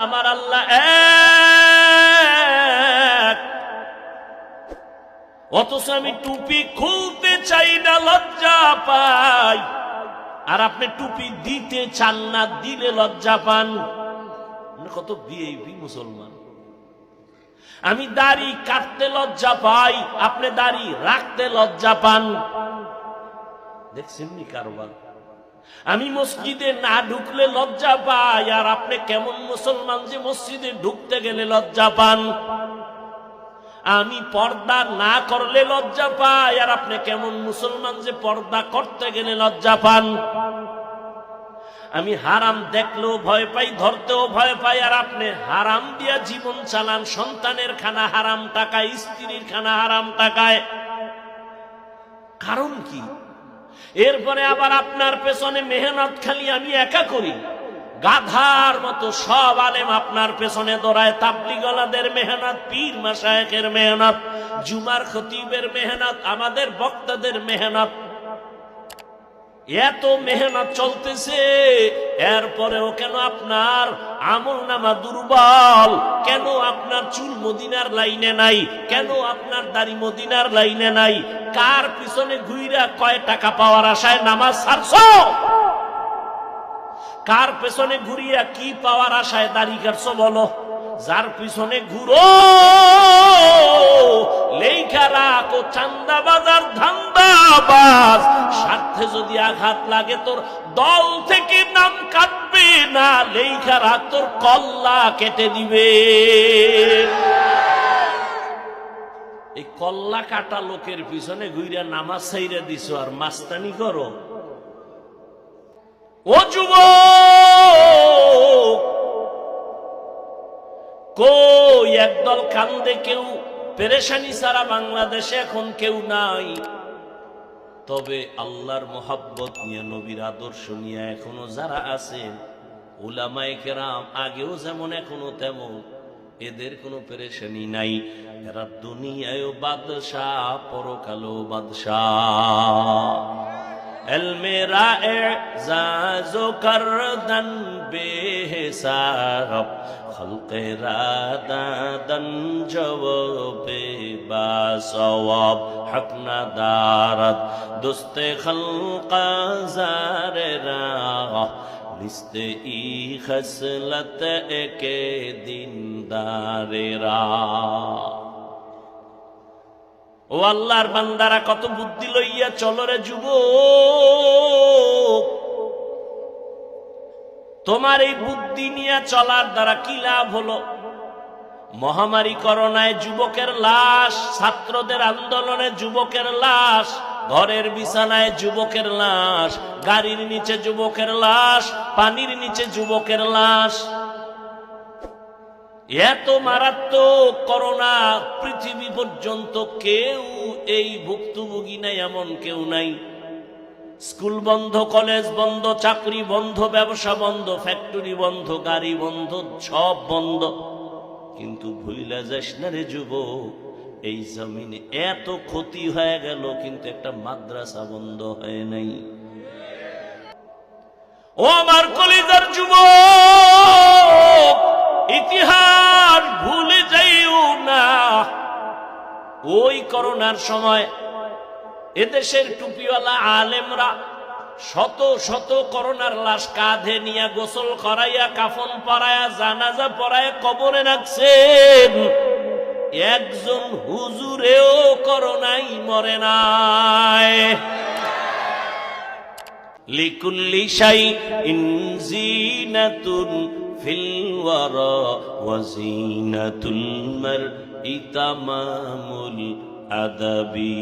আমার আল্লাহ এক, অথচ আমি টুপি খুলতে চাই না, লজ্জা পাই। আর আপনি টুপি দিতে চান না, দিলে লজ্জা পান। কত ভিআইপি মুসলমান। আমি দাড়ি কাটতে লজ্জা পাই, আপনি দাড়ি রাখতে লজ্জা পান। দেখছেন নি কারবার? আমি মসজিদে না ঢুকলে লজ্জা পাই, আর আপনি কেমন মুসলমান যে মসজিদে ঢুকতে গেলে লজ্জা পান। আমি পর্দা না করলে লজ্জা পাই, আর আপনি কেমন মুসলমান যে পর্দা করতে গেলে লজ্জা পান। আমি হারাম দেখলেও ভয় পাই, ধরতেও ভয় পাই, আর আপনি হারাম দিয়া জীবন চালান। সন্তানের খানা হারাম টাকায়, স্ত্রীর খানা হারাম টাকায়। কারণ কি? এরপরে আবার আপনার পেছনে মেহনত খালি আমি একা করি, গাধার মতো সব আলেম আপনার পেছনে দৌড়ায়। তাবলীগওয়ালাদের মেহনত, পীর মাশায়েখের মেহনত, জুমার খতিবের মেহনত, আমাদের বক্তাদের মেহনত, এত মেহনত চলতেছে। এরপরেও কেন আপনার আমলনামা দুর্বল? কেন আপনার চুল মদিনার লাইনে নাই? কেন আপনার দাড়ি মদিনার লাইনে নাই? কার পিছনে ঘুইরা কয় টাকা পাওয়ার আশায় নামাজ ছাড়ছো? কার পেছনে ঘুরিয়া কি পাওয়ার আশায় দাড়ি কাটছো বলো? যার পিছনে ঘুরো লেখা রাখো চান্দাবাজার ধান্দাবাজ, স্বার্থে যদি আঘাত লাগে তোর দল থেকে নাম কাটবে না, লেখা রাখ তোর কল্লা কেটে দিবে। এই কল্লা কাটা লোকের পিছনে ঘুরিয়া নামাজ ছাইরা দিছো আর মাস্তানি করো। ও যুবক, কই একদল কান্দে, কেউ পেরেশানি ছাড়া বাংলাদেশে এখন কেউ নাই। তবে আল্লাহর মোহাব্বত নিয়ে, নবীর আদর্শ নিয়ে এখনো যারা আছেন, উলামায়ে কেরাম, আগেও যেমন এখনো তেমন, এদের কোনো পেরেশানি নাই। এরা দুনিয়ায়ও বাদশাহ, পরকালেও বাদশাহ। এলমে রা'এজাজো করদন বেহিসাব, খলকে রাদাদন জওবে বাসওয়াব, হক না দারদ দুস্তে খলকা জারে রাহ, নিস্তে ই খসলত একে দিনদারে রাহ। ও আল্লাহর বান্দারা, কত বুদ্ধি লইয়া চলো রে যুবক। তোমার এই বুদ্ধি নিয়ে চলার দ্বারা কি লাভ হলো? মহামারী করোনায় যুবকের লাশ, ছাত্রদের আন্দোলনে যুবকের লাশ, ঘরের বিছানায় যুবকের লাশ, গাড়ির নিচে যুবকের লাশ, পানির নিচে যুবকের লাশ। এত মারাত্মক করোনা, পৃথিবী পর্যন্ত কেউ এই ভুক্তভোগী নাই, এমন কেউ নাই। স্কুল বন্ধ, কলেজ বন্ধ, চাকরি বন্ধ, ব্যবসা বন্ধ, ফ্যাক্টরি বন্ধ, গাড়ি বন্ধ, সব বন্ধ। কিন্তু ভুইলা যাস না রে যুবক, এই জমিনে এত ক্ষতি হয়ে গেল, কিন্তু একটা মাদ্রাসা বন্ধ হয় নাই। ও আমার কলিজার যুবক, ইতিহাস ভুলে যাইও না। ওই করোনার সময় এদেশের টুপিওয়ালা আলেমরা শত শত করোনার লাশ কাঁধে নিয়ে গোসল করাইয়া, কাফন পরাইয়া, জানাজা পরাইয়া কবরে রাখছেন। একজন হুজুরেও করোনাই মরে নাই। লিকুল্লি শাইইন জিনাতুন ফিল ওয়ারা ওয়া জিনাতুল মারই তামামুল আদাবি।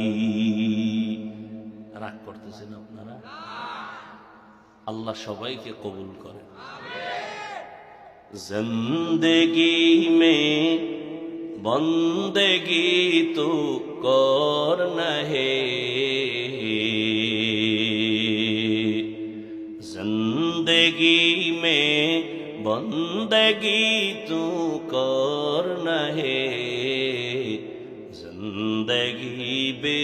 রাগ করতেছেন আপনারা? আল্লাহ সবাইকে কবুল করে। জিন্দেগি মে বন্দেগি তো করনা হে, जिंदगी में बंदगी तू करना है, जिंदगी बे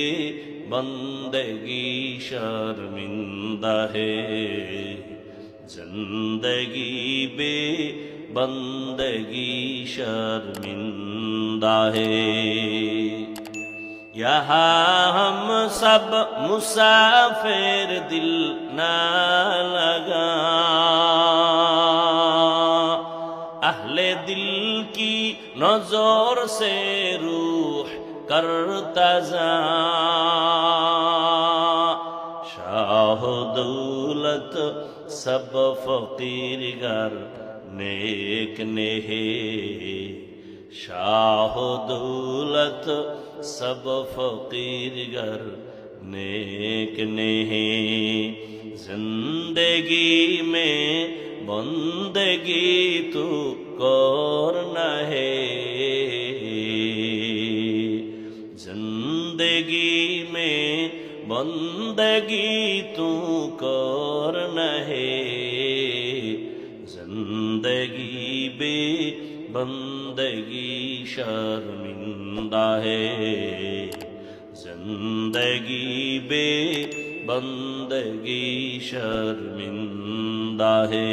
बंदगी शर्मिंदा है, जिंदगी बे बंदगी शर्मिंदा है। यहाँ हम सब मुसाफिर दिल ना लगा, अहले दिल की नजर से रूह करता जा, शाह दौलत सब फकीर गर नेक नेहे, शाह दौलत सब फकीर गर नेक नेहे। जिंदगी में बंदगी तू करना है, जिंदगी में बंदगी तू करना है, जिंदगी बे बंदगी शर्मिंदा है, जिंदगी बे बंदगी शर्मिंदा है।